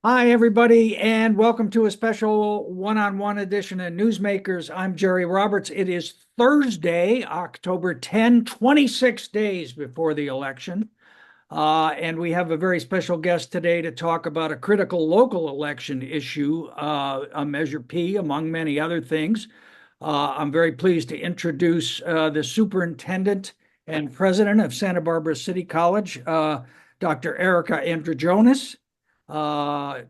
Hi, everybody, and welcome to a special one-on-one edition of Newsmakers. I'm Jerry Roberts. It is Thursday, October 10, 26 days before the election. And we have a very special guest today to talk about a critical local election issue, a Measure P, among many other things. I'm very pleased to introduce the superintendent and president of Santa Barbara City College, Dr. Erika Endrijonas. Uh,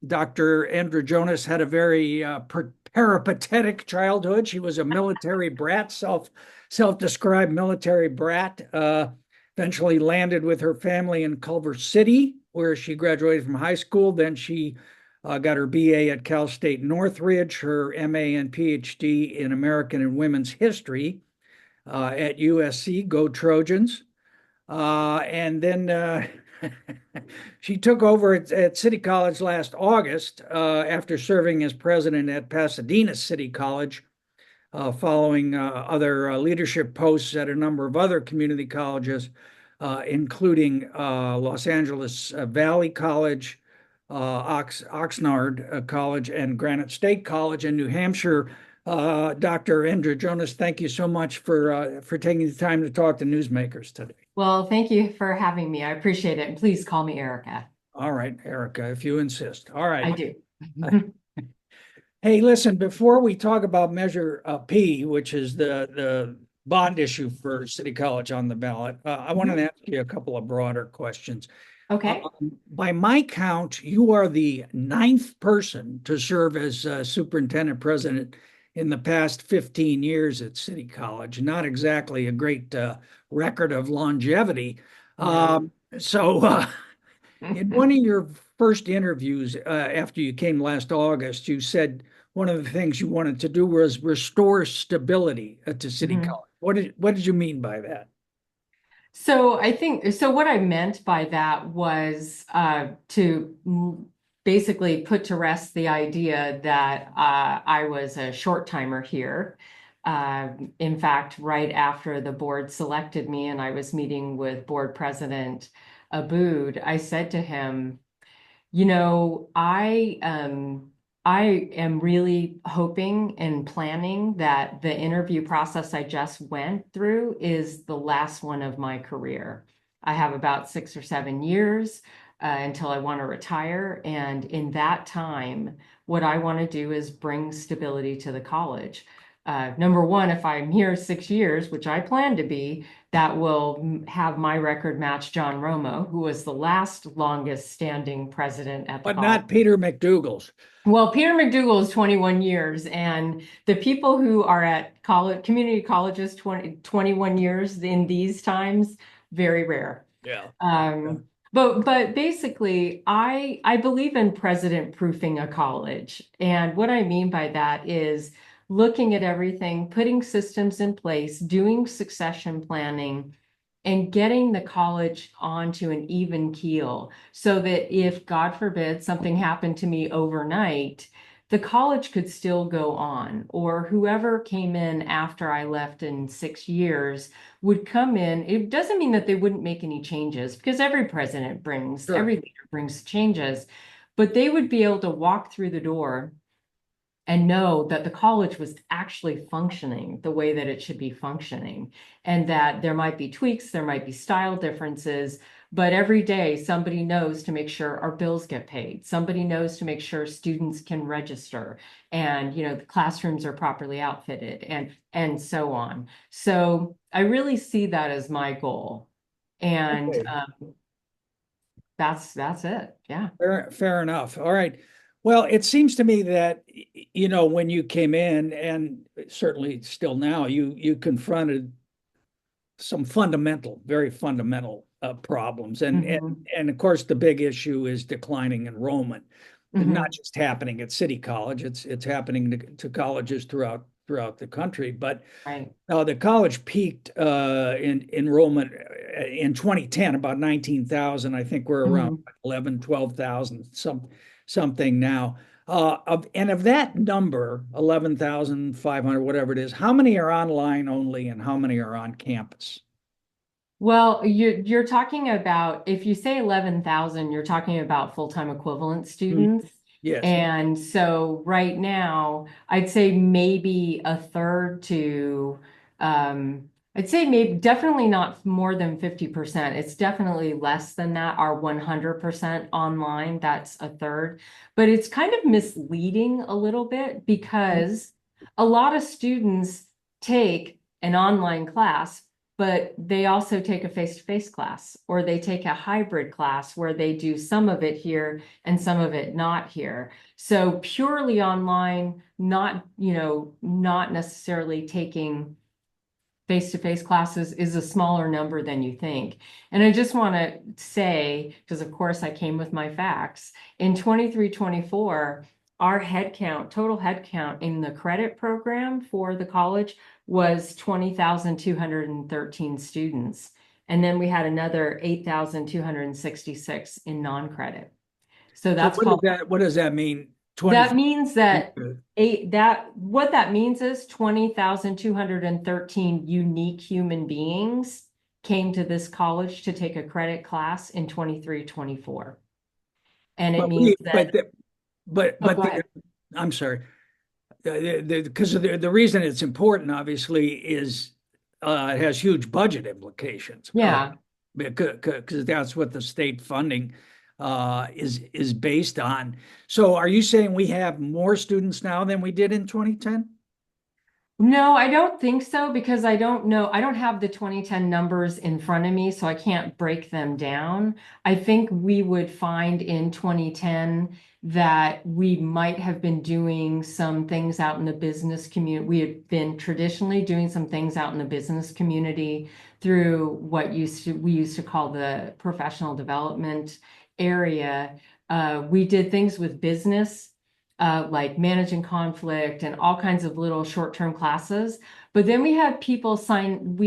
Dr. Edrijonas had a very peripatetic childhood. She was a military brat, self-described military brat. Eventually landed with her family in Culver City, where she graduated from high school. Then she got her BA at Cal State Northridge, her MA and PhD in American and Women's History at USC. Go Trojans! And then she took over at City College last August after serving as president at Pasadena City College, following other leadership posts at a number of other community colleges, including Los Angeles Valley College, Oxnard College, and Granite State College in New Hampshire. Dr. Endrijonas, thank you so much for taking the time to talk to newsmakers today. Well, thank you for having me. I appreciate it. And please call me Erika. All right, Erika, if you insist. All I right. do. Hey, listen, before we talk about Measure P, which is the bond issue for City College on the ballot, I wanted to ask you a couple of broader questions. Okay. By my count, you are the ninth person to serve as superintendent president in the past 15 years at City College. Not exactly a great record of longevity. So, in one of your first interviews after you came last August, you said one of the things you wanted to do was restore stability to City College. What did you mean by that? So what I meant by that was to basically put to rest the idea that I was a short timer here. In fact, right after the board selected me and I was meeting with board president Abood, I said to him, I am really hoping and planning that the interview process I just went through is the last one of my career. I have about 6 or 7 years until I want to retire. And in that time, what I want to do is bring stability to the college. Number one, if I'm here 6 years, which I plan to be, that will have my record match John Romo, who was the last longest standing president at the But college. not Peter McDougal's. Well, Peter McDougal is 21 years, and the people who are at college, community colleges 21 years in these times, very rare. Yeah. But basically, I believe in president proofing a college. And what I mean by that is looking at everything, putting systems in place, doing succession planning, and getting the college onto an even keel so that if, God forbid, something happened to me overnight, the college could still go on, or whoever came in after I left in 6 years would come in. It doesn't mean that they wouldn't make any changes because every president brings, Sure. every leader brings changes, but they would be able to walk through the door and know that the college was actually functioning the way that it should be functioning, and that there might be tweaks, there might be style differences, but every day somebody knows to make sure our bills get paid. Somebody knows to make sure students can register, and the classrooms are properly outfitted, and so on. So I really see that as my goal, and Okay. that's it. Yeah. Fair enough. All right. Well, it seems to me that, when you came in, and certainly still now, you confronted some very fundamental problems. And, Mhm. and of course, the big issue is declining enrollment. And not Mhm. just happening at City College, it's happening to colleges throughout the country. But Right. the college peaked in enrollment in 2010, about 19,000. I think we're around Mhm. 11, 12,000, something now. Of that number, 11,500, whatever it is, how many are online only and how many are on campus? Well, you're talking about, if you say 11,000, you're talking about full-time equivalent Mm, students. yes. And so right now, I'd say maybe a third to, I'd say maybe definitely not more than 50%. It's definitely less than that, are 100% online. That's a third. But it's kind of misleading a little bit because a lot of students take an online class, but they also take a face-to-face class, or they take a hybrid class where they do some of it here and some of it not here. So purely online, not, not necessarily taking face-to-face classes is a smaller number than you think. And I just want to say, because of course I came with my facts, in 23-24, our total head count in the credit program for the college was 20,213 students. And then we had another 8,266 in non-credit. So So that's called what does that mean? 20. that means that what that means is 20,213 unique human beings came to this college to take a credit class in 23-24. And it But means we, that, oh, but go ahead. I'm sorry. Because the reason it's important, obviously, is it has huge budget implications. Yeah. Because that's what the state funding is based on. So, are you saying we have more students now than we did in 2010? No, I don't think so because I don't know. I don't have the 2010 numbers in front of me, so I can't break them down. I think we would find in 2010 that we might have been doing some things out in the business community. We had been traditionally doing some things out in the business community through what we used to call the professional development area. We did things with business, like managing conflict and all kinds of little short-term classes. But then we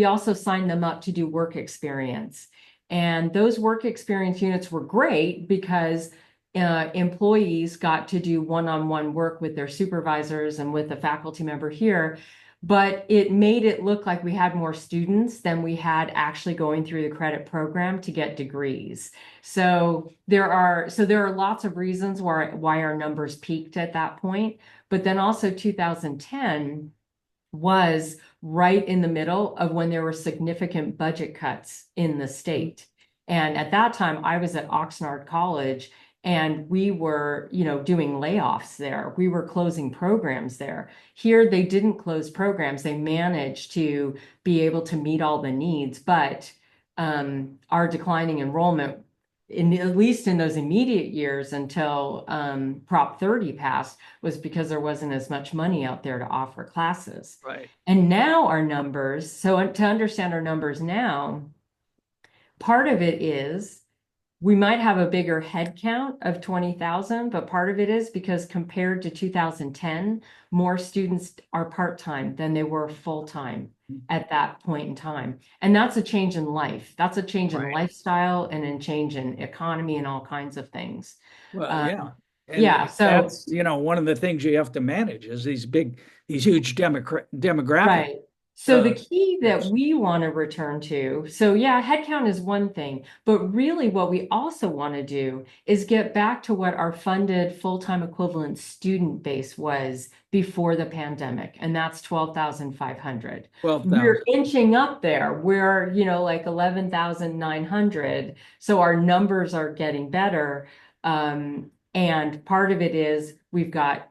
also signed them up to do work experience. And those work experience units were great because employees got to do one-on-one work with their supervisors and with a faculty member here. But it made it look like we had more students than we had actually going through the credit program to get degrees. So there are lots of reasons why our numbers peaked at that point. But then also 2010 was right in the middle of when there were significant budget cuts in the state. And at that time, I was at Oxnard College and we were, doing layoffs there. We were closing programs there. Here, they didn't close programs. They managed to be able to meet all the needs, but our declining enrollment at least in those immediate years until Prop 30 passed, was because there wasn't as much money out there to offer classes. Right. And now our numbers, so to understand our numbers now, part of it is we might have a bigger head count of 20,000, but part of it is because compared to 2010, more students are part-time than they were full-time at that point in time. And that's a change in life. That's a change in Right. lifestyle and a change in economy and all kinds of things. Well, Uh, yeah. yeah, And so that's, one of the things you have to manage is these huge demographic right. So the uh, key that shifts. we want to return to, so yeah, headcount is one thing, but really what we also want to do is get back to what our funded full-time equivalent student base was before the pandemic, and that's 12,500. We're 12,000. inching up there. We're, like 11,900. So our numbers are getting better. And part of it is we've got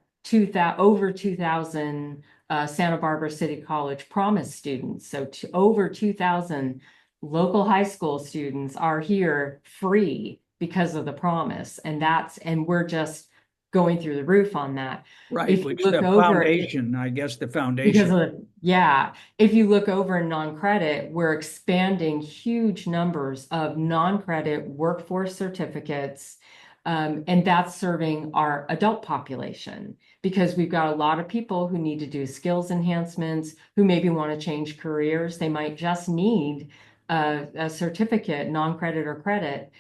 over 2,000 Santa Barbara City College Promise students. So over 2,000 local high school students are here free because of the Promise. And we're just going through the roof on that. Right, If you which look the over it, foundation, I guess the because foundation. of, yeah, if you look over in non-credit, we're expanding huge numbers of non-credit workforce certificates. And that's serving our adult population because we've got a lot of people who need to do skills enhancements, who maybe want to change careers. They might just need a certificate, non-credit or credit.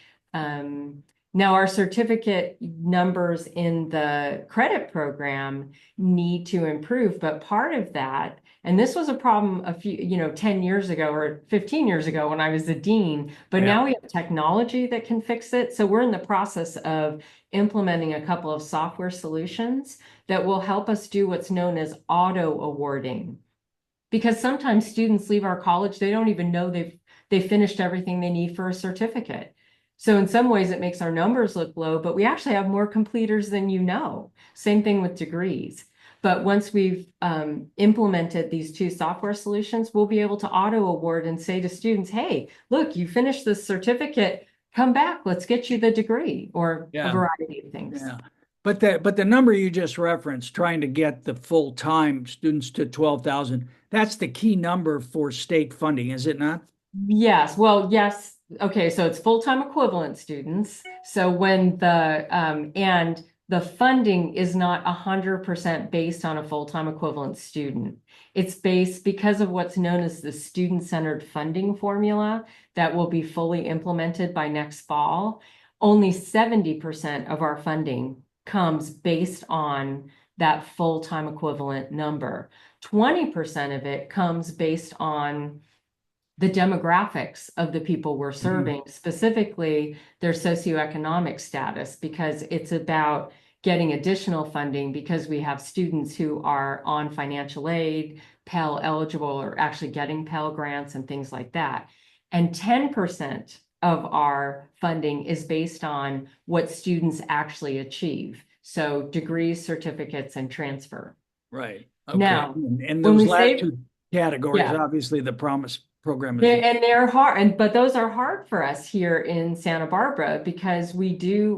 Now, our certificate numbers in the credit program need to improve, but part of that And this was a problem a few, 10 years ago or 15 years ago when I was the dean, but Yeah. now we have technology that can fix it. So we're in the process of implementing a couple of software solutions that will help us do what's known as auto awarding. Because sometimes students leave our college, they don't even know they've finished everything they need for a certificate. So in some ways, it makes our numbers look low, but we actually have more completers than you know. Same thing with degrees. But once we've implemented these two software solutions, we'll be able to auto award and say to students, hey, look, you finished this certificate, come back, let's get you the degree, or a Yeah. variety of things. Yeah. But the number you just referenced, trying to get the full-time students to 12,000, that's the key number for state funding, is it not? Yes, well, yes. Okay, so it's full-time equivalent students. So when and the funding is not 100% based on a full-time equivalent student. It's based because of what's known as the student-centered funding formula that will be fully implemented by next fall. Only 70% of our funding comes based on that full-time equivalent number. 20% of it comes based on the demographics of the people we're serving, specifically their socioeconomic status, because it's about getting additional funding because we have students who are on financial aid, Pell eligible, or actually getting Pell grants and things like that. And 10% of our funding is based on what students actually achieve. So degrees, certificates, and transfer. Right. Okay. Now, And when those we last say, two categories, yeah, obviously the promise program is. they're hard, but those are hard for us here in Santa Barbara because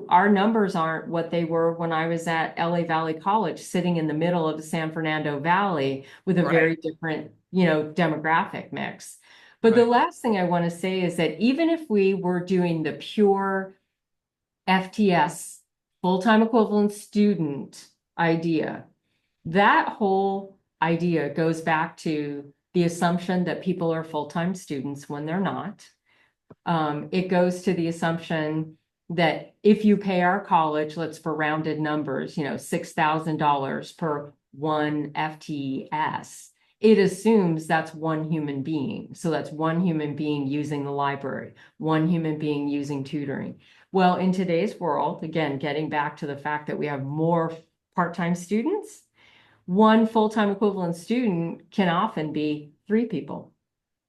our numbers aren't what they were when I was at LA Valley College, sitting in the middle of the San Fernando Valley with a Right. very different, demographic mix. But the Right. last thing I want to say is that even if we were doing the pure FTS, full-time equivalent student idea, that whole idea goes back to the assumption that people are full-time students when they're not. It goes to the assumption that if you pay our college, let's for rounded numbers, $6,000 per one FTS, it assumes that's one human being. So that's one human being using the library, one human being using tutoring. Well, in today's world, again, getting back to the fact that we have more part-time students, one full-time equivalent student can often be three people.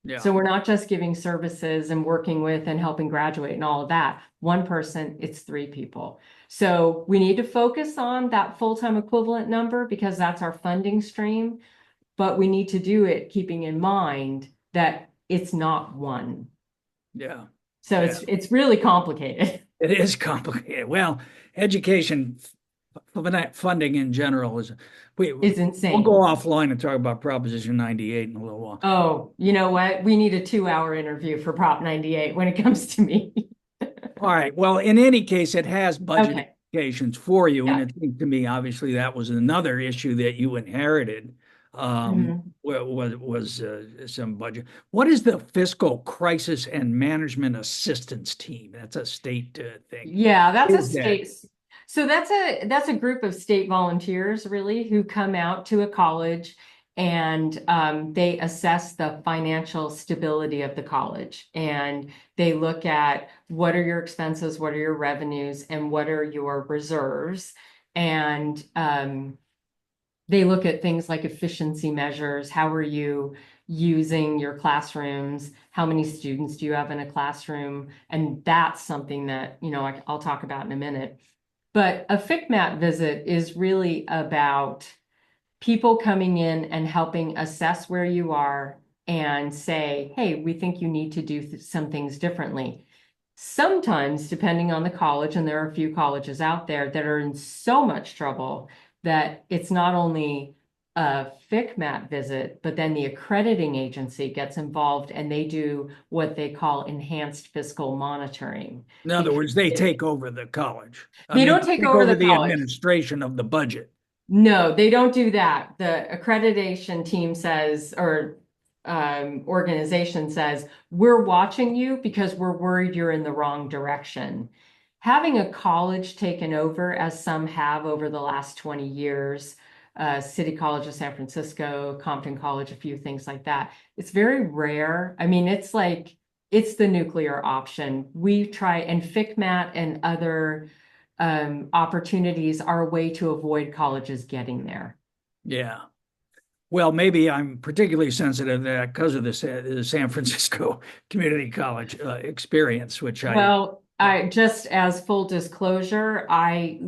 Yeah. So we're not just giving services and working with and helping graduate and all of that. One person, it's three people. So we need to focus on that full-time equivalent number because that's our funding stream, but we need to do it keeping in mind that it's not one. Yeah. So Yeah. it's really complicated. It is complicated. Well, education funding in general is we'll It's go insane. offline and talk about Proposition 98 in a little while. Oh, you know what? We need a 2-hour interview for Prop 98 when it comes to me. All right. Well, in any case, it has budget Okay. implications for you. And Yeah. it seems to me, obviously, that was another issue that you inherited, Mhm. was some budget. What is the Fiscal Crisis and Management Assistance Team? That's a state thing. Yeah, that's What a is that? state. So that's a group of state volunteers really who come out to a college and they assess the financial stability of the college and they look at what are your expenses, what are your revenues, and what are your reserves. And they look at things like efficiency measures. How are you using your classrooms? How many students do you have in a classroom? And that's something that, I'll talk about in a minute. But a FICMAT visit is really about people coming in and helping assess where you are and say, hey, we think you need to do some things differently. Sometimes, depending on the college, and there are a few colleges out there that are in so much trouble that it's not only a FICMAT visit, but then the accrediting agency gets involved and they do what they call enhanced fiscal monitoring. In other Because words, they take over the college. I they mean, don't take take over over the the college. administration of the budget. No, they don't do that. The accreditation team says, or organization says, we're watching you because we're worried you're in the wrong direction. Having a college taken over, as some have over the last 20 years, City College of San Francisco, Compton College, a few things like that. It's very rare. I mean, it's like, it's the nuclear option. We try, and FICMAT and other opportunities are a way to avoid colleges getting there. Yeah. Well, maybe I'm particularly sensitive to that because of the San Francisco Community College experience, which Well, I just as full disclosure, I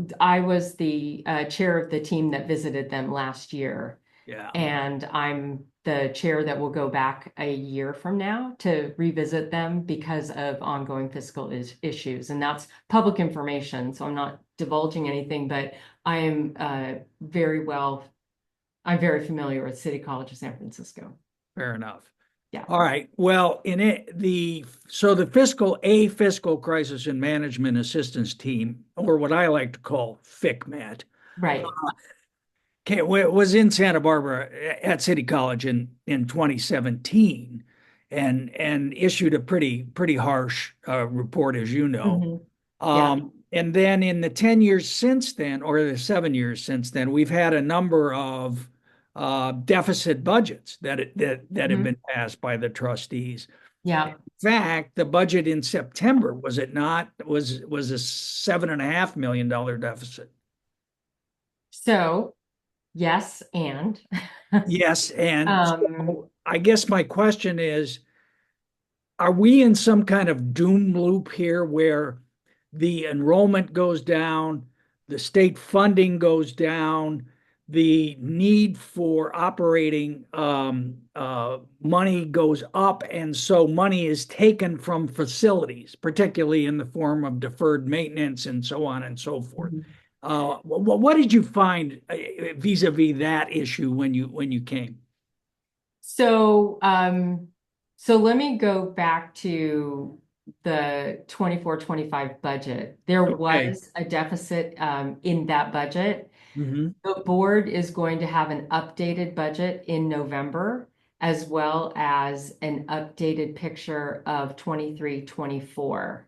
was the chair of the team that visited them last year, yeah, and I'm the chair that will go back a year from now to revisit them because of ongoing fiscal issues, and that's public information. So I'm not divulging anything, but I am I'm very familiar with City College of San Francisco. fair enough. Yeah, All right. Well, in it, the fiscal crisis and management assistance team, or what I like to call FICMAT, right. was in Santa Barbara at City College in 2017, and issued a pretty harsh report, as you know. Mhm. Yeah. And then in the 10 years since then, or the 7 years since then, we've had a number of deficit budgets that have Mhm. been passed by the trustees. In Yeah. fact, the budget in September, was it not, was a $7.5 million deficit. So, yes, and Yes, and um, so I guess my question is, are we in some kind of doom loop here where the enrollment goes down, the state funding goes down, the need for operating money goes up, and so money is taken from facilities, particularly in the form of deferred maintenance and so on and so forth. What did you find vis-a-vis that issue when you came? so so let me go back to the 24-25 budget. There Okay. was a deficit in that budget. Hmm. The board is going to have an updated budget in November, as well as an updated picture of 23-24.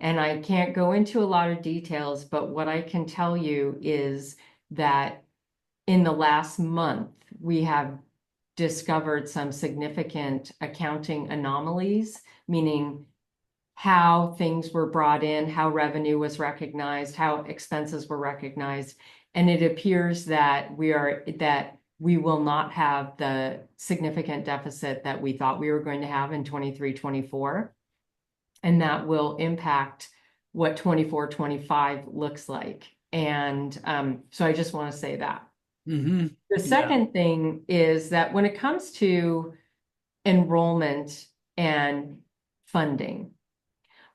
And I can't go into a lot of details, but what I can tell you is that in the last month, we have discovered some significant accounting anomalies, meaning how things were brought in, how revenue was recognized, how expenses were recognized. And it appears that we will not have the significant deficit that we thought we were going to have in 23-24. And that will impact what 24-25 looks like. And so I just want to say that. Hmm. The Yeah. second thing is that when it comes to enrollment and funding,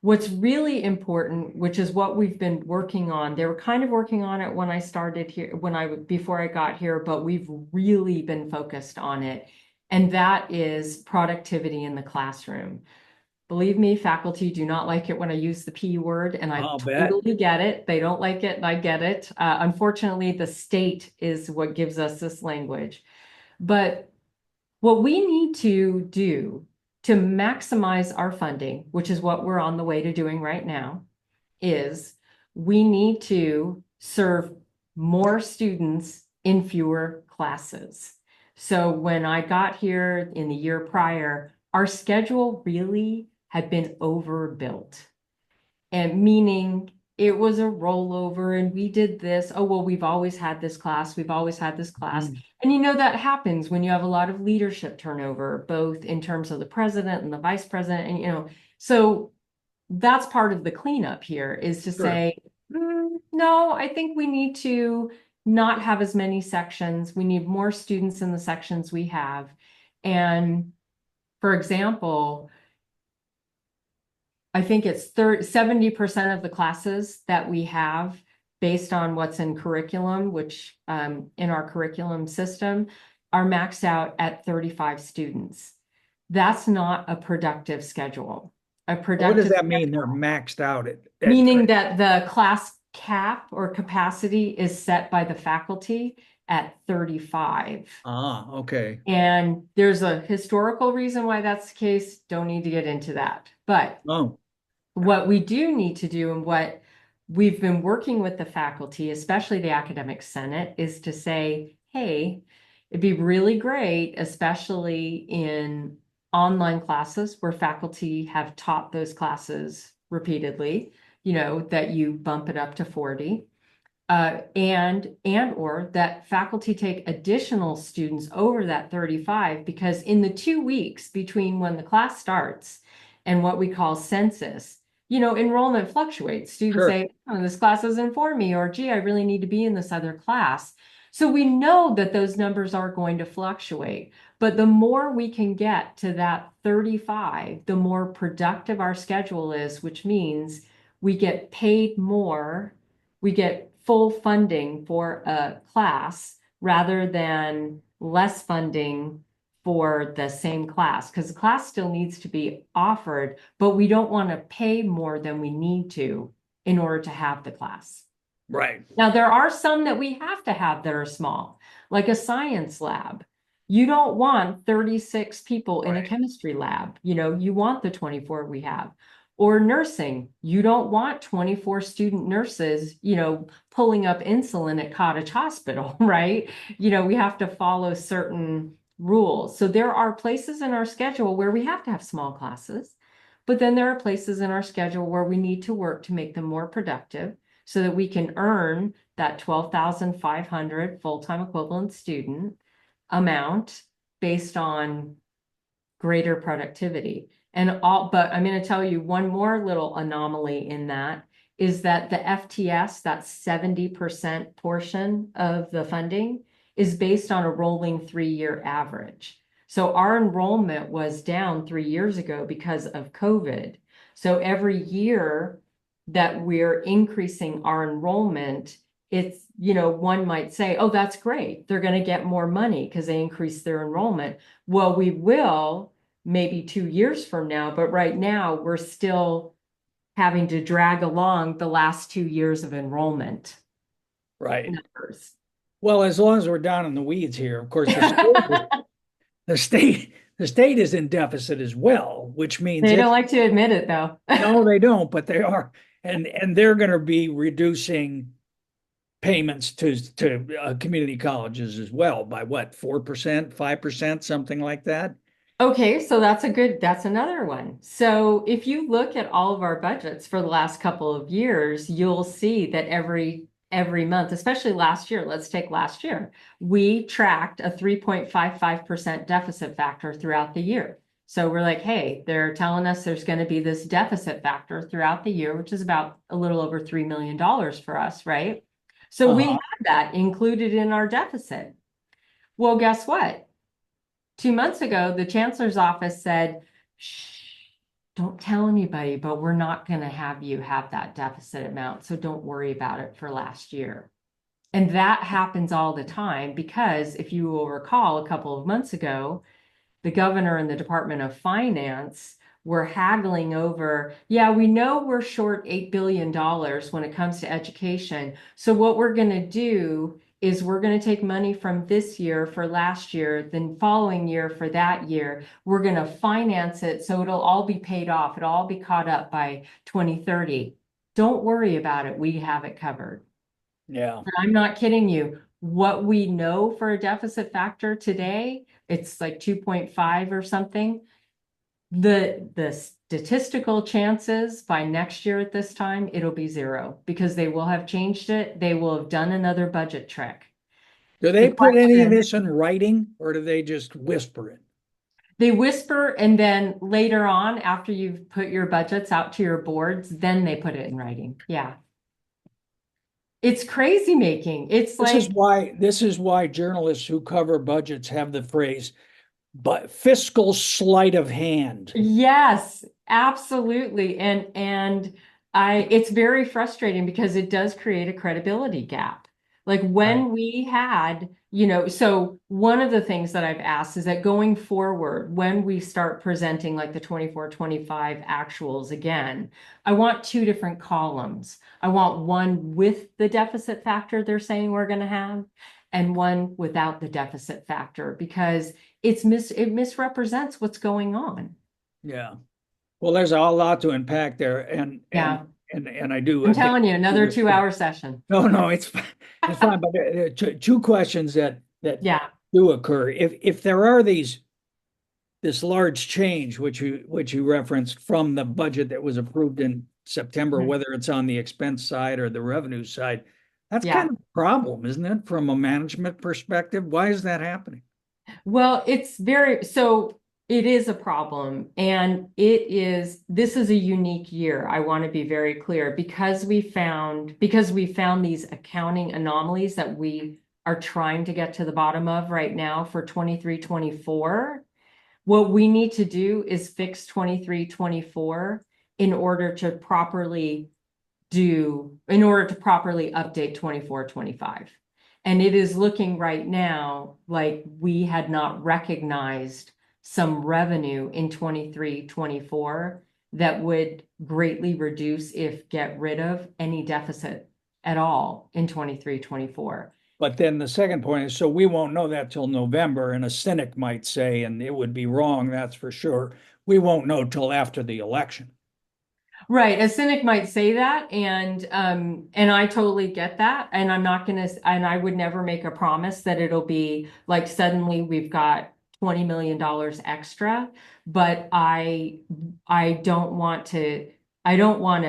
what's really important, which is what we've been working on, they were kind of working on it when I started here, before I got here, but we've really been focused on it. And that is productivity in the classroom. Believe me, faculty do not like it when I use the P word, and I I'll bet. totally get it. They don't like it, and I get it. Unfortunately, the state is what gives us this language. But what we need to do to maximize our funding, which is what we're on the way to doing right now, is we need to serve more students in fewer classes. So when I got here in the year prior, our schedule really had been overbuilt. And meaning it was a rollover and we did this. Oh, well, we've always had this class. We've always had this class. Mm. And you know, that happens when you have a lot of leadership turnover, both in terms of the president and the vice president. And, you know, so that's part of the cleanup here is to Sure. say, no, I think we need to not have as many sections. We need more students in the sections we have. And for example, I think it's 70% of the classes that we have based on what's in curriculum, which in our curriculum system are maxed out at 35 students. That's not a productive schedule. A What does productive that mean? They're maxed out at meaning that the class cap or capacity is set by the faculty at 35. okay. And there's a historical reason why that's the case. Don't need to get into that. But Oh, what we do need to do and what we've been working with the faculty, especially the academic senate, is to say, hey, it'd be really great, especially in online classes where faculty have taught those classes repeatedly, that you bump it up to 40. And or that faculty take additional students over that 35, because in the 2 weeks between when the class starts and what we call census, enrollment fluctuates. Students Sure. say, oh, this class isn't for me, or gee, I really need to be in this other class. So we know that those numbers are going to fluctuate, but the more we can get to that 35, the more productive our schedule is, which means we get paid more, we get full funding for a class rather than less funding for the same class, because the class still needs to be offered, but we don't want to pay more than we need to in order to have the class. Right. Now, there are some that we have to have that are small, like a science lab. You don't want 36 people in a Right. chemistry lab. You want the 24 we have. Or nursing, you don't want 24 student nurses, pulling up insulin at Cottage Hospital, right? We have to follow certain rules. So there are places in our schedule where we have to have small classes, but then there are places in our schedule where we need to work to make them more productive so that we can earn that 12,500 full-time equivalent student amount based on greater productivity. But I'm going to tell you one more little anomaly in that is that the FTS, that 70% portion of the funding, is based on a rolling 3-year average. So our enrollment was down 3 years ago because of COVID. So every year that we're increasing our enrollment, it's, one might say, oh, that's great. They're going to get more money because they increase their enrollment. Well, we will maybe 2 years from now, but right now we're still having to drag along the last 2 years of enrollment Right. numbers. Well, as long as we're down in the weeds here, of course, the state, the state is in deficit as well, which means They don't it's, like to admit it though. no, they don't, but they are. And they're going to be reducing payments to community colleges as well by what, 4%, 5%, something like that. Okay, so that's another one. So if you look at all of our budgets for the last couple of years, you'll see that every month, especially last year, let's take last year, we tracked a 3.55% deficit factor throughout the year. So we're like, hey, they're telling us there's going to be this deficit factor throughout the year, which is about a little over $3 million for us, right? So we Uh-huh. had that included in our deficit. Well, guess what? 2 months ago, the chancellor's office said, shh, don't tell anybody, but we're not going to have you have that deficit amount. So don't worry about it for last year. And that happens all the time because if you will recall, a couple of months ago, the governor and the Department of Finance were haggling over, yeah, we know we're short $8 billion when it comes to education. So what we're going to do is we're going to take money from this year for last year, then following year for that year. We're going to finance it so it'll all be paid off. It'll all be caught up by 2030. Don't worry about it. We have it covered. Yeah. I'm not kidding you. What we know for a deficit factor today, it's like 2.5 or something. The statistical chances by next year at this time, it'll be 0 because they will have changed it. They will have done another budget trick. Do The they put any of question, this in writing or do they just whisper it? they whisper, and then later on, after you've put your budgets out to your boards, then they put it in writing. Yeah. It's crazy making. It's like, This is why journalists who cover budgets have the phrase, but fiscal sleight of hand. yes, absolutely. And it's very frustrating because it does create a credibility gap. Like Right. when we had, so one of the things that I've asked is that going forward, when we start presenting like the 24-25 actuals again, I want two different columns. I want one with the deficit factor they're saying we're going to have, and one without the deficit factor, because it misrepresents what's going on. Yeah. Well, there's a lot to unpack there, Yeah, and I do I'm again. telling you, another 2-hour session. No, no, it's fine. It's fine. But two questions that that Yeah. do occur. If there are this large change, which you referenced from the budget that was approved in September, Mhm. whether it's on the expense side or the revenue side, that's kind Yeah. of a problem, isn't it, from a management perspective? Why is that happening? Well, so it is a problem, and this is a unique year. I want to be very clear because we found these accounting anomalies that we are trying to get to the bottom of right now for 23-24. What we need to do is fix 23-24 in order to properly update 24-25. And it is looking right now like we had not recognized some revenue in 23-24 that would greatly reduce, if get rid of, any deficit at all in 23-24. But then the second point is, so we won't know that till November, and a cynic might say, and it would be wrong, that's for sure. We won't know till after the election. Right. A cynic might say that, and I totally get that. And and I would never make a promise that it'll be like suddenly we've got $20 million extra. But I don't want to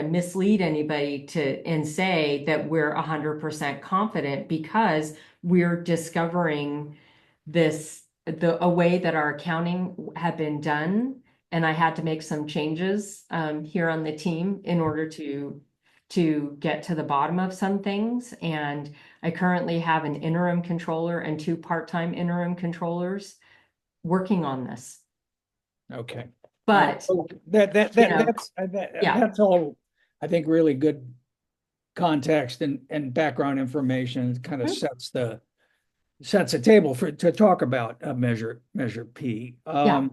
mislead anybody and say that we're 100% confident, because we're discovering a way that our accounting had been done, and I had to make some changes here on the team in order to get to the bottom of some things. And I currently have an interim controller and two part-time interim controllers working on this. Okay. But you know, yeah. That's all, I think, really good context and background information. It kind of Mhm. sets a table to talk about Measure P. Yeah.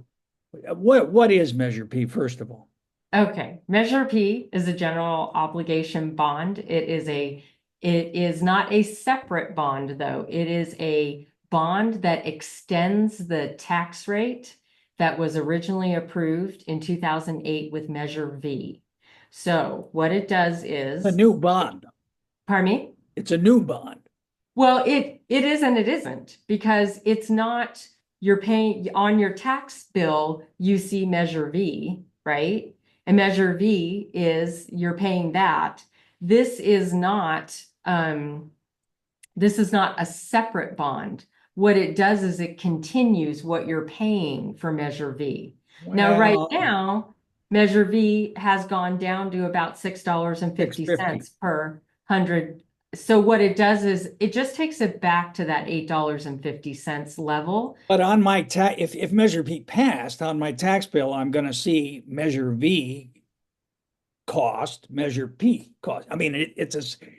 What is Measure P, first of all? Okay. Measure P is a general obligation bond. It is not a separate bond, though. It is a bond that extends the tax rate that was originally approved in 2008 with Measure V. So what it does A is, new bond. pardon me? It's a new bond. Well, it is and it isn't, because it's not, you're paying on your tax bill, you see Measure V, right? And Measure V is you're paying that. This is not this is not a separate bond. What it does is it continues what you're paying for Measure V. Now, right Well, now, Measure V has gone down to about $6.50 650. per 100. So what it does is it just takes it back to that $8.50 level. But on my tax, if Measure P passed on my tax bill, I'm going to see Measure V cost, Measure P cost. I mean, it's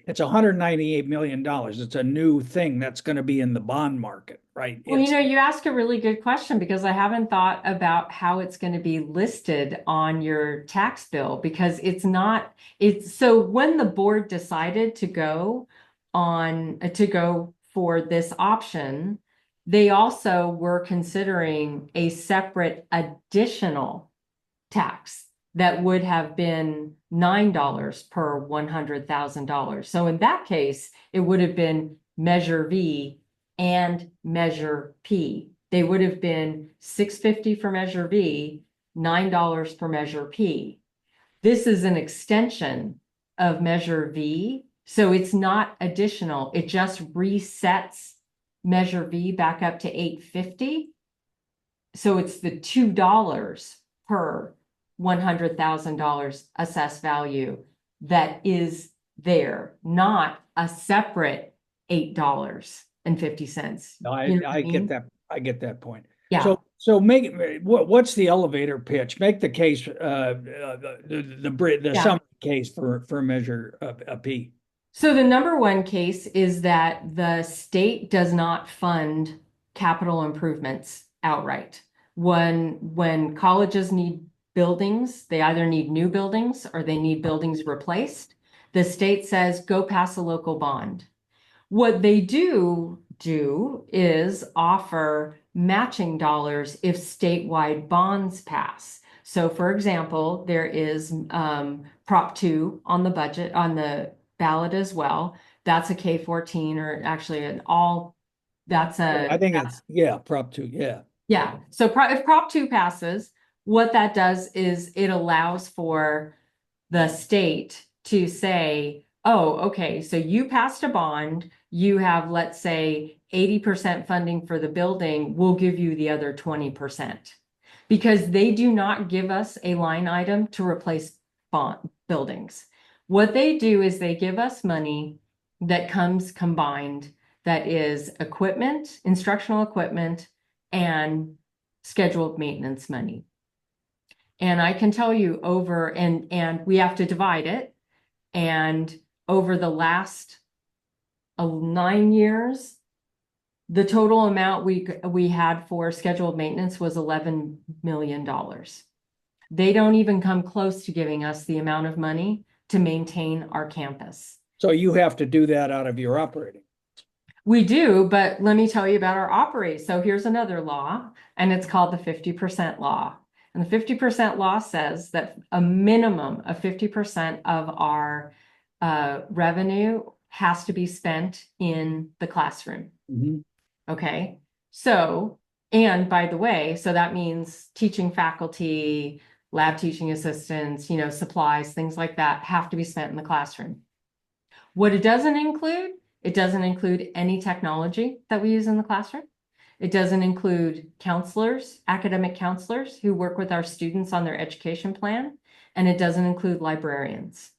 $198 million. It's a new thing that's going to be in the bond market, right? Well, you ask a really good question, because I haven't thought about how it's going to be listed on your tax bill, because so when the board decided to go for this option, they also were considering a separate additional tax that would have been $9 per $100,000. So in that case, it would have been Measure V and Measure P. They would have been $6.50 for Measure V, $9 for Measure P. This is an extension of Measure V, so it's not additional. It just resets Measure V back up to $8.50. So it's the $2 per $100,000 assessed value that is there, not a separate $8.50. No, You know what I I get mean? that. I get that point. Yeah. So what's the elevator pitch? Make the case, the Yeah. summary case for Measure P. So the number one case is that the state does not fund capital improvements outright. When colleges need buildings, they either need new buildings or they need buildings replaced. The state says, go pass a local bond. What they do is offer matching dollars if statewide bonds pass. So for example, there is Prop 2 on the ballot as well. That's a K-14, or actually an all That's I a, think it's, yeah, Prop 2, yeah. yeah. So if Prop 2 passes, what that does is it allows for the state to say, oh, okay, so you passed a bond, you have, let's say, 80% funding for the building, we'll give you the other 20%. Because they do not give us a line item to replace bond buildings. What they do is they give us money that comes combined, that is equipment, instructional equipment, and scheduled maintenance money. And I can tell you and we have to divide it. And over the last 9 years, the total amount we had for scheduled maintenance was $11 million. They don't even come close to giving us the amount of money to maintain our campus. So you have to do that out of your operating. We do, but let me tell you about our operate. So here's another law, and it's called the 50% law. And the 50% law says that a minimum of 50% of our revenue has to be spent in the classroom. Mhm. Okay. So, and by the way, so that means teaching faculty, lab teaching assistants, supplies, things like that have to be spent in the classroom. What it doesn't include any technology that we use in the classroom. It doesn't include counselors, academic counselors who work with our students on their education plan, and it doesn't include librarians.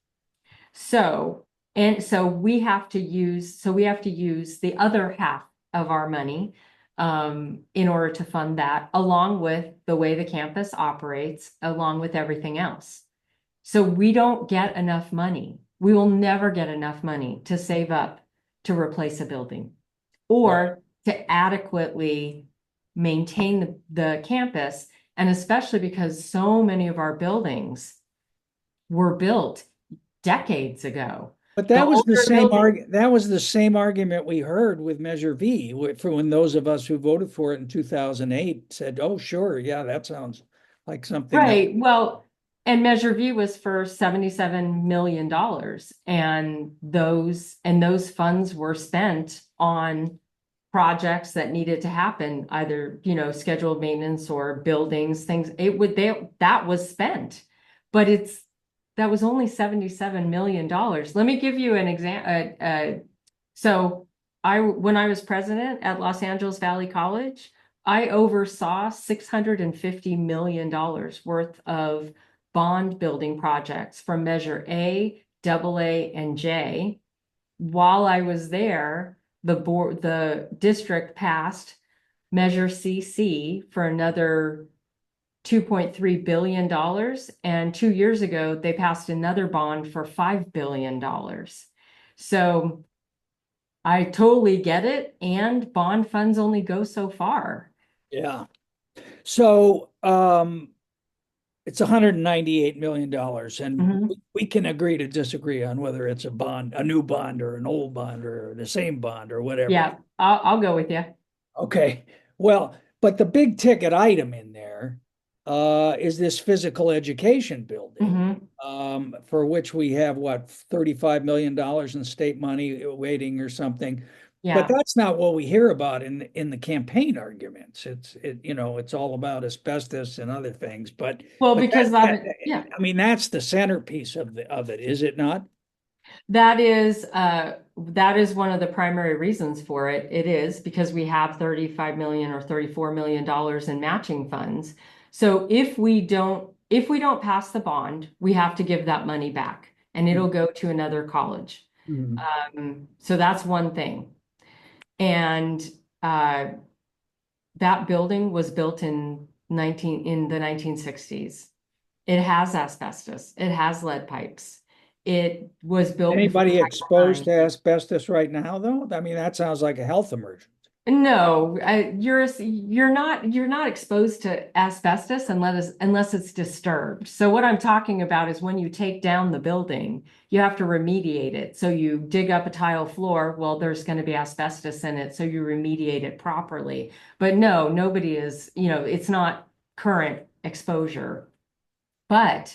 So we have to use the other half of our money in order to fund that, along with the way the campus operates, along with everything else. So we don't get enough money. We will never get enough money to save up to replace a building or to adequately maintain the campus. And especially because so many of our buildings were built decades ago. But The that was the older same buildings, that was the same argument we heard with Measure V, for when those of us who voted for it in 2008 said, "Oh, sure, yeah, that sounds like something that." right? Well, and Measure V was for $77 million. And those funds were spent on projects that needed to happen, either, scheduled maintenance or buildings, things, that was spent. But that was only $77 million. Let me give you an example. So when I was president at Los Angeles Valley College, I oversaw $650 million worth of bond building projects from Measure A, AA, and J. While I was there, the district passed Measure CC for another $2.3 billion. And 2 years ago, they passed another bond for $5 billion. So I totally get it. And bond funds only go so far. Yeah. So it's $198 million, and Mhm. we can agree to disagree on whether it's a new bond or an old bond or the same bond or whatever. Yeah, I'll go with you. Okay. Well, but the big ticket item in there is this physical education building, Mhm. for which we have what, $35 million in state money waiting or something. But Yeah. that's not what we hear about in the campaign arguments. It's all about asbestos and other things. Well, But because yeah. I mean, that's the centerpiece of it, is it not? That is one of the primary reasons for it. It is because we have 35 million or $34 million in matching funds. So if we don't pass the bond, we have to give that money back and it'll go to another college. Mhm. So that's one thing. And uh, that building was built in the 1960s. It has asbestos. It has lead pipes. It was built before Anybody my exposed time. to asbestos right now, though? I mean, that sounds like a health emergency. No, you're not exposed to asbestos unless it's disturbed. So what I'm talking about is when you take down the building, you have to remediate it. So you dig up a tile floor, well, there's going to be asbestos in it, so you remediate it properly. But no, nobody is, it's not current exposure. But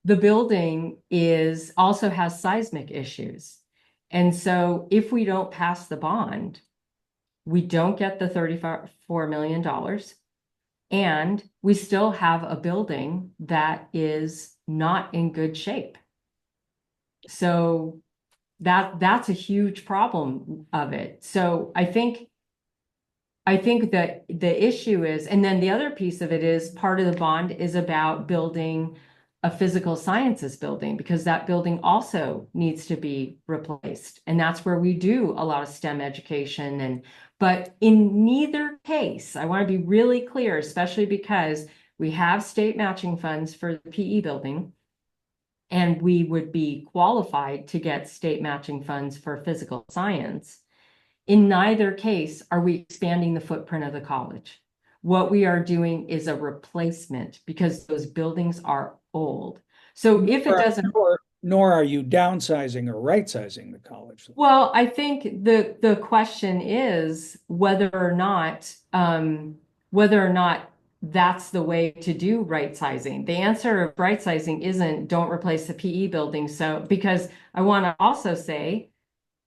the building also has seismic issues. And so if we don't pass the bond, we don't get the $34 million, and we still have a building that is not in good shape. So that's a huge problem of it. So I think that the issue is, and then the other piece of it is part of the bond is about building a physical sciences building, because that building also needs to be replaced. And that's where we do a lot of STEM education. But in neither case, I want to be really clear, especially because we have state matching funds for the PE building, and we would be qualified to get state matching funds for physical science. In neither case are we expanding the footprint of the college. What we are doing is a replacement, because those buildings are old. So if it doesn't, Nor are you downsizing or right-sizing the college. well, I think the question is whether or not that's the way to do right sizing. The answer of right sizing isn't don't replace the PE building. So, because I want to also say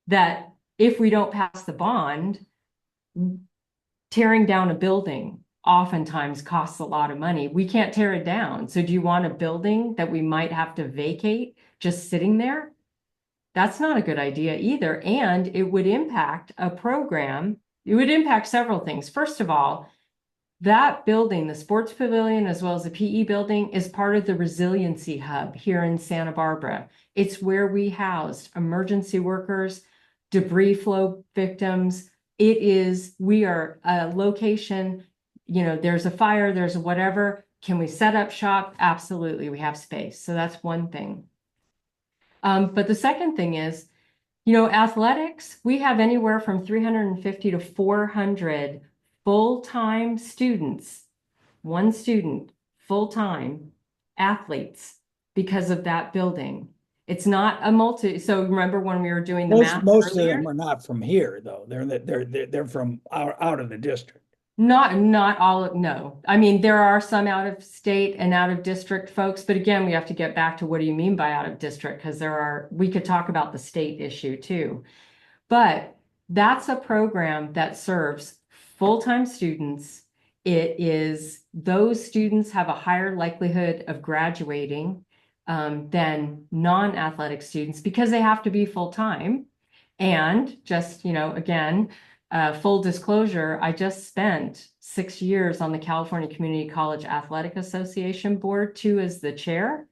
that if we don't pass the bond, tearing down a building oftentimes costs a lot of money. We can't tear it down. So do you want a building that we might have to vacate just sitting there? That's not a good idea either. And it would impact a program. It would impact several things. First of all, that building, the sports pavilion, as well as the PE building, is part of the resiliency hub here in Santa Barbara. It's where we housed emergency workers, debris flow victims. We are a location, there's a fire, there's a whatever. Can we set up shop? Absolutely, we have space. So that's one thing. But the second thing is, athletics, we have anywhere from 350 to 400 full-time students, one student, full-time athletes, because of that building. It's not a so remember when we were doing the math Most of earlier? them are not from here, though. They're from out of the district. Not all, no. I mean, there are some out of state and out of district folks, but again, we have to get back to what do you mean by out of district? Because we could talk about the state issue too. But that's a program that serves full-time students. Those students have a higher likelihood of graduating than non-athletic students, because they have to be full-time. And just, again, full disclosure, I just spent 6 years on the California Community College Athletic Association board, too, as the chair.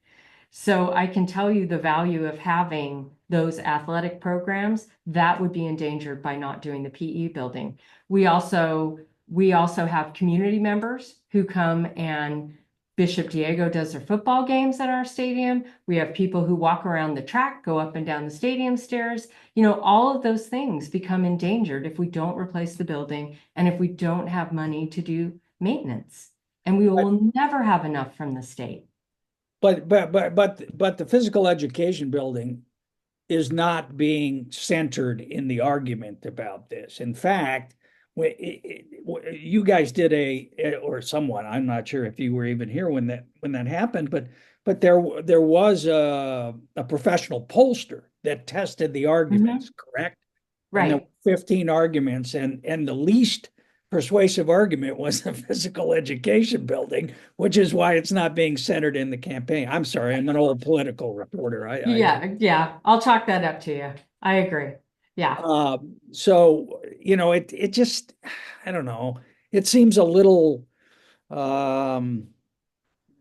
So I can tell you the value of having those athletic programs that would be endangered by not doing the PE building. We also have community members who come, and Bishop Diego does their football games at our stadium. We have people who walk around the track, go up and down the stadium stairs. All of those things become endangered if we don't replace the building and if we don't have money to do maintenance. And we will never have enough from the state. But the physical education building is not being centered in the argument about this. In fact, you guys did or someone, I'm not sure if you were even here when that happened, but there was a professional pollster that tested the arguments, correct? And there Right. were 15 arguments, and the least persuasive argument was the physical education building, which is why it's not being centered in the campaign. I'm sorry, I'm an old political reporter. Yeah. I'll chalk that up to you. I agree. Yeah. So, it just, I don't know. It seems a little, I don't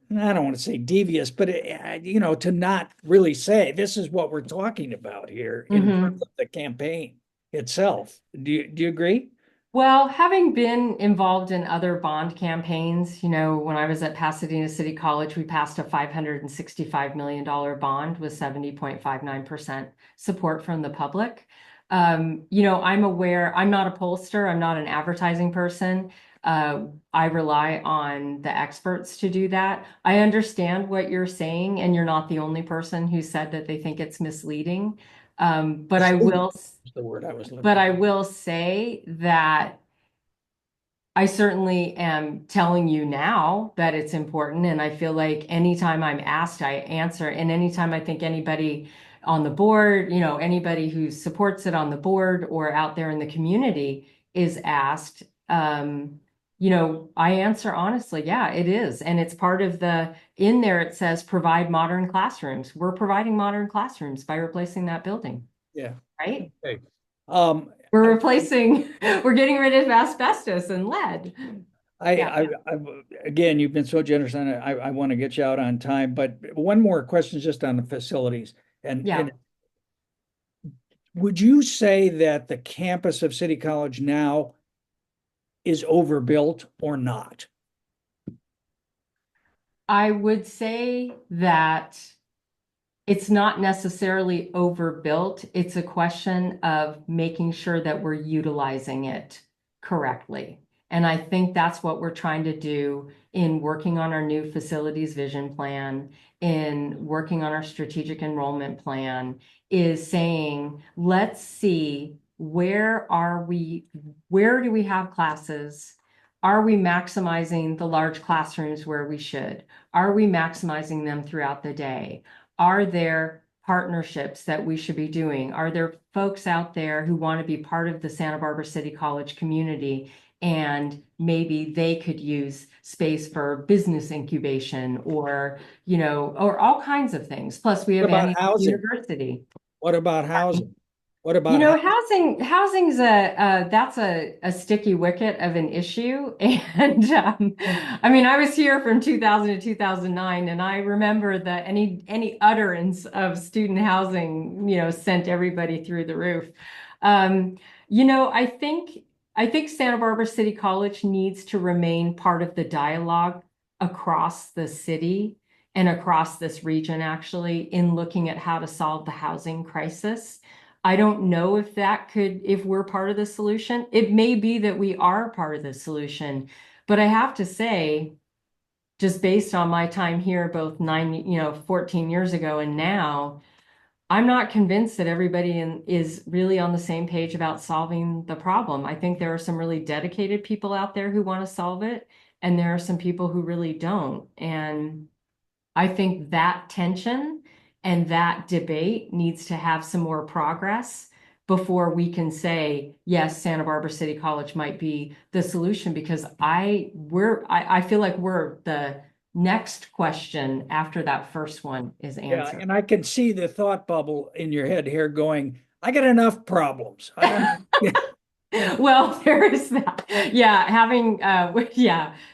want to say devious, but to not really say this is what we're talking about here in terms of the campaign itself. Do you agree? Well, having been involved in other bond campaigns, when I was at Pasadena City College, we passed a $565 million bond with 70.59% support from the public. I'm aware, I'm not a pollster, I'm not an advertising person. I rely on the experts to do that. I understand what you're saying, and you're not the only person who said that they think it's misleading. But I will, The word I was looking but I for. will say that I certainly am telling you now that it's important. And I feel like anytime I'm asked, I answer. And anytime I think anybody on the board, anybody who supports it on the board or out there in the community is asked, I answer honestly, yeah, it is. And it's part of in there it says provide modern classrooms. We're providing modern classrooms by replacing that building, Yeah. right? Okay. Um, We're we're getting rid of asbestos and lead. Yeah, again, you've been so generous, and I want to get you out on time. But one more question, just on the facilities. And yeah. would you say that the campus of City College now is overbuilt or not? I would say that it's not necessarily overbuilt. It's a question of making sure that we're utilizing it correctly. And I think that's what we're trying to do in working on our new facilities vision plan, in working on our strategic enrollment plan, is saying, let's see, where do we have classes? Are we maximizing the large classrooms where we should? Are we maximizing them throughout the day? Are there partnerships that we should be doing? Are there folks out there who want to be part of the Santa Barbara City College community and maybe they could use space for business incubation or all kinds of things. Plus, we What have about Annie housing? University. What about housing? What about Housing's that's a sticky wicket of an issue. And I mean, I was here from 2000 to 2009, and I remember that any utterance of student housing, sent everybody through the roof. Um, I think Santa Barbara City College needs to remain part of the dialogue across the city and across this region, actually, in looking at how to solve the housing crisis. I don't know if we're part of the solution. It may be that we are part of the solution, but I have to say, just based on my time here, both 14 years ago and now, I'm not convinced that is really on the same page about solving the problem. I think there are some really dedicated people out there who want to solve it, and there are some people who really don't. And I think that tension and that debate needs to have some more progress before we can say, yes, Santa Barbara City College might be the solution, because I feel like we're the next question after that first one is Yeah, answered. and I can see the thought bubble in your head here going, I got enough problems. I don't. Well, there is that. Yeah,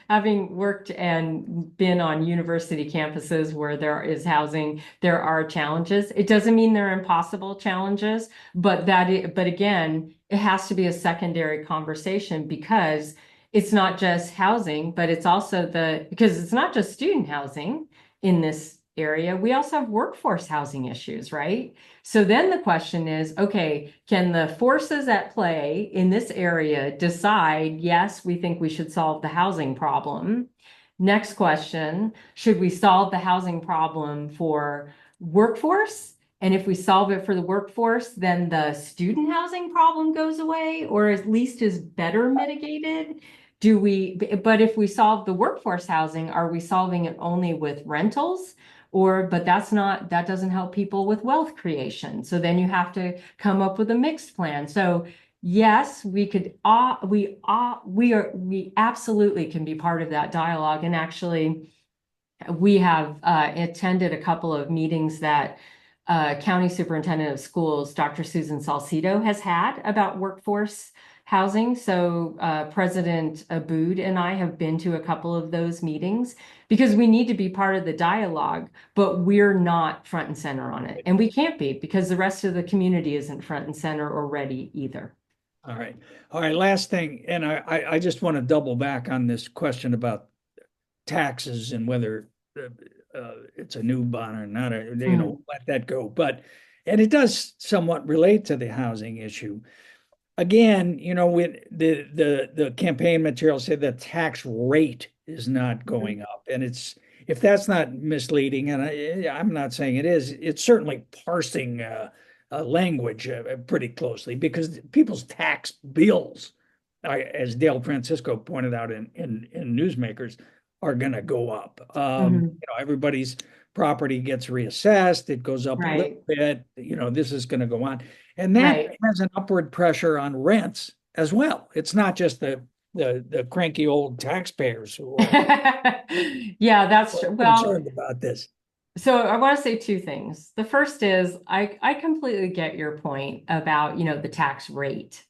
having worked and been on university campuses where there is housing, there are challenges. It doesn't mean they're impossible challenges, but again, it has to be a secondary conversation, because it's not just housing, but it's also because it's not just student housing in this area. We also have workforce housing issues, right? So then the question is, okay, can the forces at play in this area decide, yes, we think we should solve the housing problem? Next question, should we solve the housing problem for workforce? And if we solve it for the workforce, then the student housing problem goes away, or at least is better mitigated. But if we solve the workforce housing, are we solving it only with rentals? But that doesn't help people with wealth creation. So then you have to come up with a mixed plan. So yes, we absolutely can be part of that dialogue. And actually, we have attended a couple of meetings that County Superintendent of Schools, Dr. Susan Salcido, has had about workforce housing. So President Abood and I have been to a couple of those meetings, because we need to be part of the dialogue, but we're not front and center on it. And we can't be, because the rest of the community isn't front and center or ready either. All right. All right. Last thing. And I just want to double back on this question about taxes and whether it's a new bond or not, let that go. And it does somewhat relate to the housing issue. Again, when the campaign material said the tax rate is not going up, and if that's not misleading, and I'm not saying it is, it's certainly parsing language pretty closely, because people's tax bills, as Dale Francisco pointed out in Newsmakers, are going to go up. Everybody's property gets reassessed, it goes up a little Right. bit. This is going to go on, and that Right. has an upward pressure on rents as well. It's not just the cranky old taxpayers who are Yeah, that's true. Well, concerned about this. so I want to say two things. The first is I completely get your point about, the tax rate.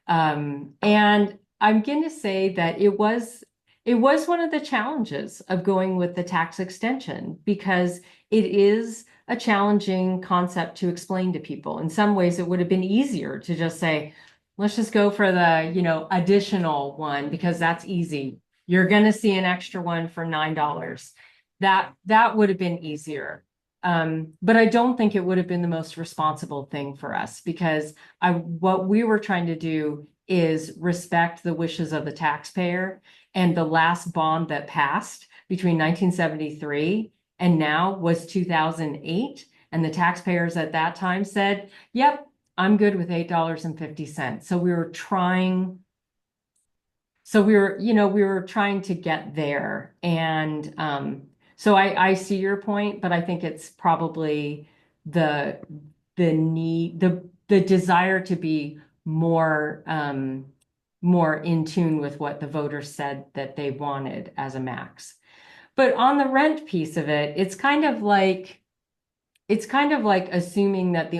And I'm going to say that it was one of the challenges of going with the tax extension because it is a challenging concept to explain to people. In some ways, it would have been easier to just say, let's just go for the, additional one because that's easy. You're going to see an extra one for $9. That would have been easier. But I don't think it would have been the most responsible thing for us because what we were trying to do is respect the wishes of the taxpayer. And the last bond that passed between 1973 and now was 2008. And the taxpayers at that time said, yep, I'm good with $8.50. So we were trying to get there. And so I see your point, but I think it's probably the need, the desire to be more in tune with what the voters said that they wanted as a max. But on the rent piece of it, it's kind of like assuming that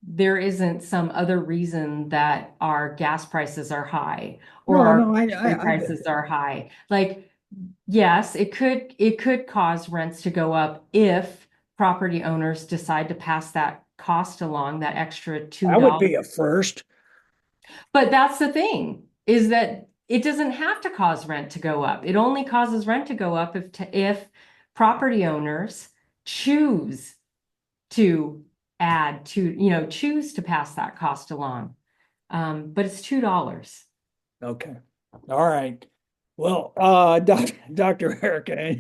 there isn't some other reason that our gas prices are high or No, our no, grocery I get prices it. are high. Like, yes, it could cause rents to go up if property owners decide to pass that cost along, that extra That would $2. be a first. But that's the thing, is that it doesn't have to cause rent to go up. It only causes rent to go up if property owners choose to choose to pass that cost along. But it's $2. Okay. All right. Well, Dr. Erika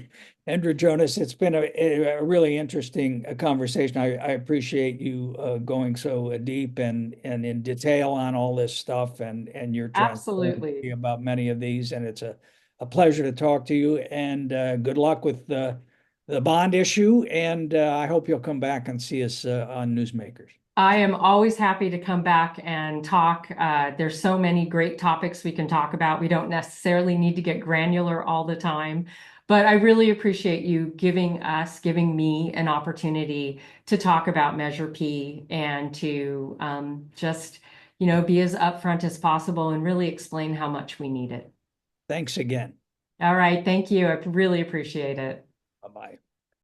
Endrijonas, it's been a really interesting conversation. I appreciate you going so deep and in detail on all this stuff and your transparency Absolutely. about many of these. And it's a pleasure to talk to you. And good luck with the bond issue. And I hope you'll come back and see us on Newsmakers. I am always happy to come back and talk. There's so many great topics we can talk about. We don't necessarily need to get granular all the time, but I really appreciate you giving me an opportunity to talk about Measure P and to just, be as upfront as possible and really explain how much we need it. Thanks again. All right. Thank you. I really appreciate it.